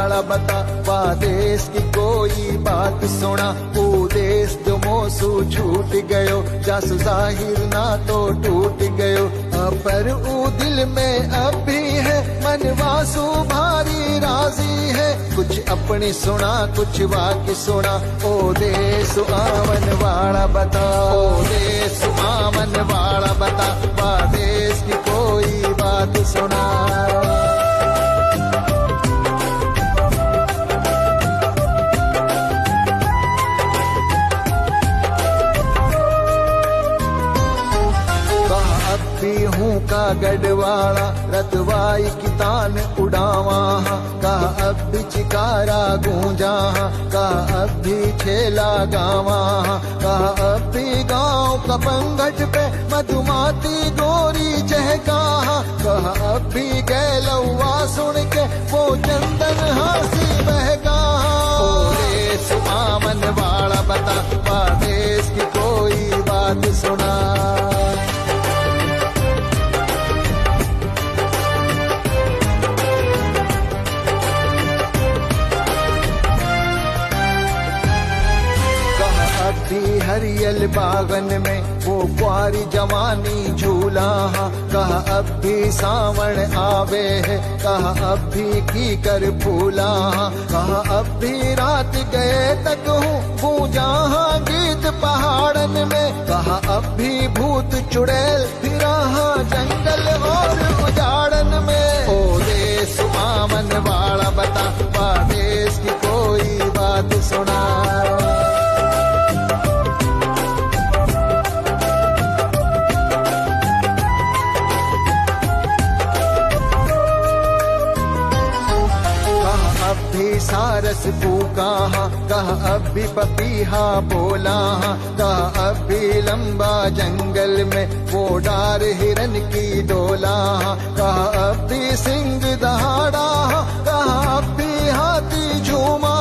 वाला बता, वादेश की कोई बात सुना, वो देश जो मोसू छूट गयो, जासु जाहिर ना तो टूट गयो, पर ऊ दिल में अब भी है, मनवासू भारी राजी है, कुछ अपनी सुना कुछ वाक्य सुना, ओ देश आवन वाला बता, ओ देश आवन वाला बता, वादेश की कोई बात सुना। भी हूँ का गढ़वाड़ा, रतवाई की तान उड़ावा, का अब भी चिकारा गूंजा, का अब भी छेला गावा, का अब भी गाँव का पंगट पे मधुमाती गोरी चहका, का अब भी गैलवा सुन के वो चंदन हासी बहका, ओ देश आमन वाला बता, वादेश की कोई बात सुना। भी हरियल बागन में वो कुआरी जवानी झूला, कहा अब भी सावन आवे है, कहा अब भी की कर फूला, कहा अब भी रात गए तक हूँ गूंजा गीत पहाड़न में, कहा अब भी भूत चुड़ैल फिरा जंगल और उजाड़न में, ओ देश आमन वाला बता, वादेश की कोई बात सुना। सारस फूका, कहा अब भी पपीहा बोला, कहा अब भी लंबा जंगल में वो डार हिरन की डोला, कहा अब भी सिंह दहाड़ा, कहा अब भी हाथी झूमा,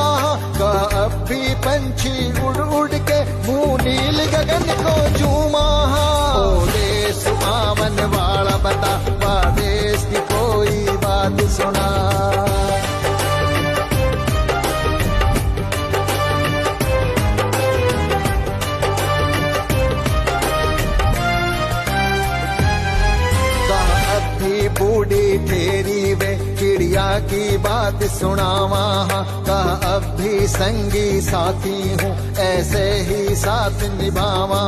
कहा अब भी पंछी उड़ उड़ के मुंह नील गगन को झूमा, ओ देश आमन वाला बता, वादेश की कोई बात सुना। बूढ़ी ठेरी वे चिड़िया की बात सुनावा, कहा अब भी संगी साथी हूँ ऐसे ही साथ निभावा,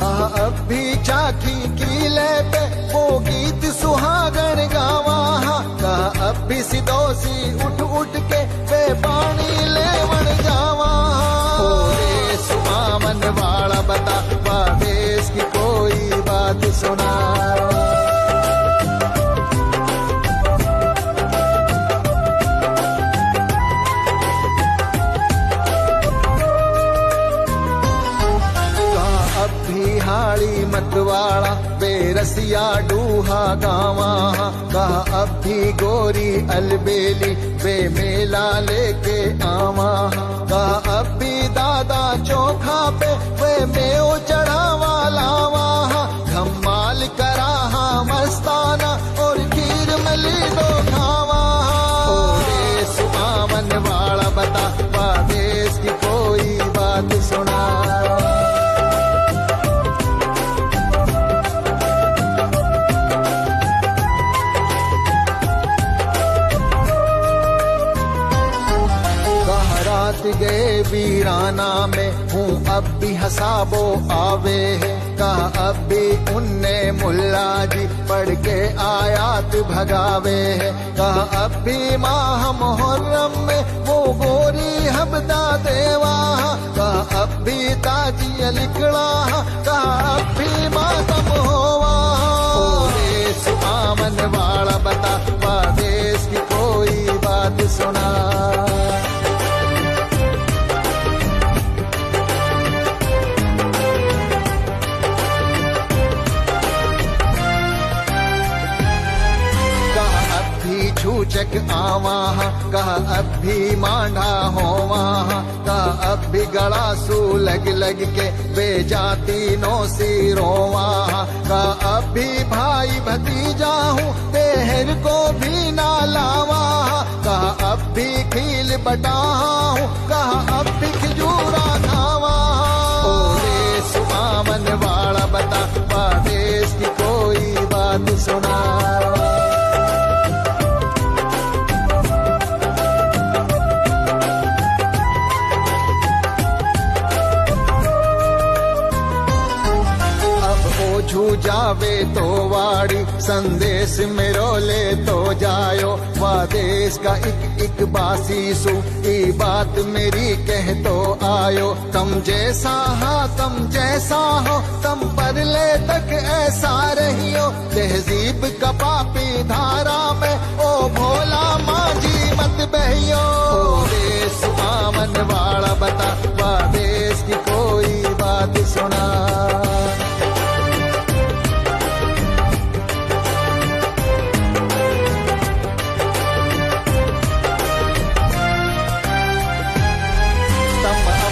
कहा अब भी चाकी की ले पे वो गीत सुहागन गावा, कहा अब भी सिदोसी उठ उठ के वे पानी लेवन जावा, ओ देश आमन वाला बता, वादेश की कोई बात सुना। हाड़ी मतवाड़ा बेरसिया डूहा गावा, कहा अब भी गोरी अलबेली वे मेला लेके आवा, कहा अब भी दादा चोखा पे वे मेओ चढ़ावा लावा, धम्माल करा मस्ताना और खीर मली दो खावा, ओ देश आमन वाला बता, वादेश की कोई बात सुना। गए वीराना में हूँ अब भी हसाबो आवे है, कहा अब भी उनने मुल्ला जी पढ़ के आयात भगावे है, कहा अब भी माह मुहर्रम में वो गोरी हबदा देवा, कहा अब भी ताजिया लिखड़ा, कहा अब भी मातम होवा, ओ देश आमन वाला बता, वादेश की कोई बात सुना। छूचक आवा, कहा अब भी मांडा होवा, कहा अब भी गड़ासू लग लग के बेजाती नो सी रोवा, कहा अब भी भाई भतीजा हूँ तेहर को भी ना लावा, कहा अब भी खील बटाऊं, कहा अब भी खजूरा खावा। ओ देश आमन वाला बता, देश की कोई बात सुना। छू जावे तो वाड़ी, संदेश मेरो ले तो जायो। वादेश का एक बासी सु, ई बात मेरी कह तो आयो। तम जैसा हो, तम पर ले तक ऐसा रहियो। तहजीब का पापी धारा में, ओ भोला मांझी मत बहियो। ओ देश आमन वाला बता, वादेश की कोई बात सुना।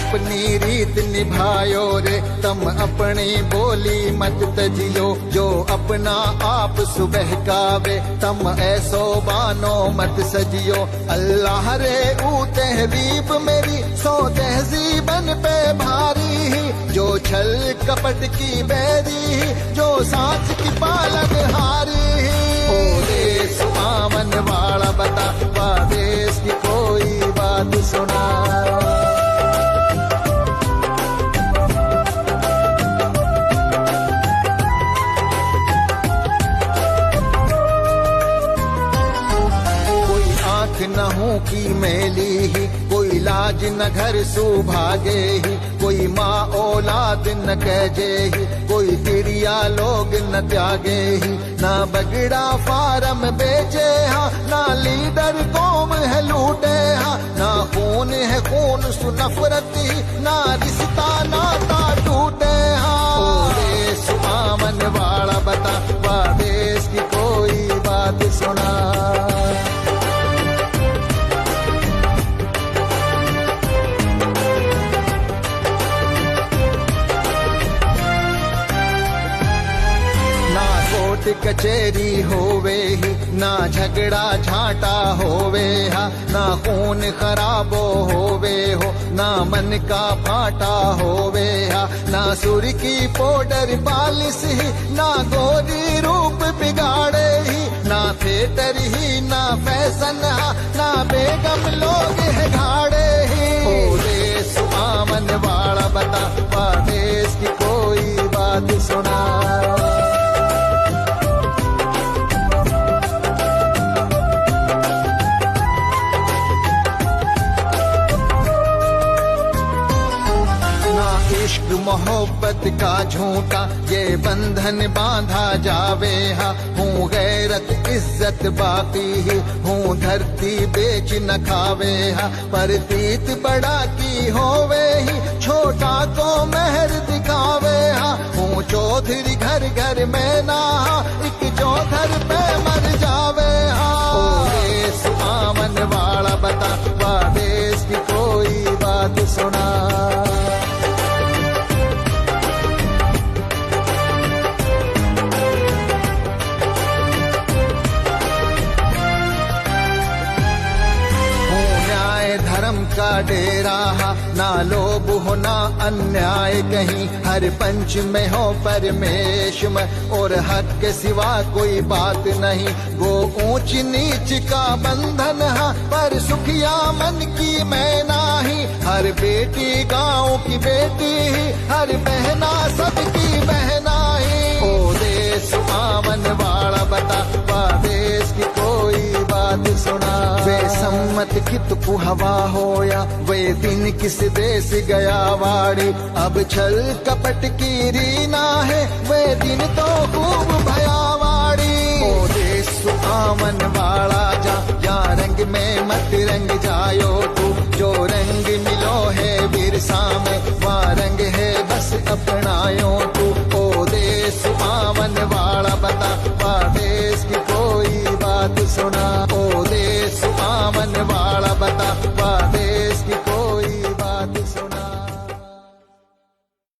अपनी रीत निभायो रे, तम अपनी बोली मत तजियो। जो अपना आप सुबह कावे, तम ऐसो बानो मत सजियो। अल्लाह रे ऊ तहजीब मेरी, सो तहजीबन पे भारी। जो छल कपट की बैरी, जो सांस की पालन हारी। ओ देश आमन वाला बता, वादेश की कोई बात सुना। न हूँ की मैली ही, कोई लाज न घर सु भागे ही। कोई माँ औलाद न कहजे ही, कोई तिरिया लोग न त्यागे ही। ना बगड़ा फार्म बेचे हा, ना लीडर कौम है लूटे हा। ना खून है खून सु नफरत ही, ना रिश्ता नाता टूटे हा। ओ देश आमन वाला बता, वादेश की कोई बात सुना। कचेरी होवे ही, ना झगड़ा झाटा होवे हा। ना खून खराबो होवे हो, ना मन का फाटा होवे हा। ना सुर की पाउडर पालिश ही, ना गोरी रूप बिगाड़े ही। ना थिएटर ही, ना फैशन हा, ना बेगम लोग है घाड़े ही। ओ देश आमन वाला बता, वादेश की कोई बात सुना। इश्क मोहब्बत का झूठा ये बंधन बांधा जावे हा। हूँ गैरत इज्जत बाकी ही, हूँ धरती बेच न खावे हा। पर प्रीत बड़ा की होवे ही, छोटा को मेहर दिखावे हा। हूँ चौधरी घर घर में ना, एक चौधर पे मर जावे हा। ओ देश आमन वाला बता, वादेश की कोई बात सुना। धर्म का डेरा हा, ना लोभ हो ना अन्याय कहीं। हर पंच में हो परमेश में, और हक के सिवा कोई बात नहीं। वो ऊंच नीच का बंधन हा, पर सुखिया मन की मैं नाही। हर बेटी गाँव की बेटी ही, हर बहना सबकी बहना ही। ओ देश आमन वाला बता, वादेश की कोई बात सुना। वे सम्मत कित को हवा होया, वे दिन किस देश गया वाड़ी। अब छल कपट की रीना है, वे दिन तो खूब भयावाड़ी। ओ देश आमन वाला जा, या रंग में मत रंग जायो।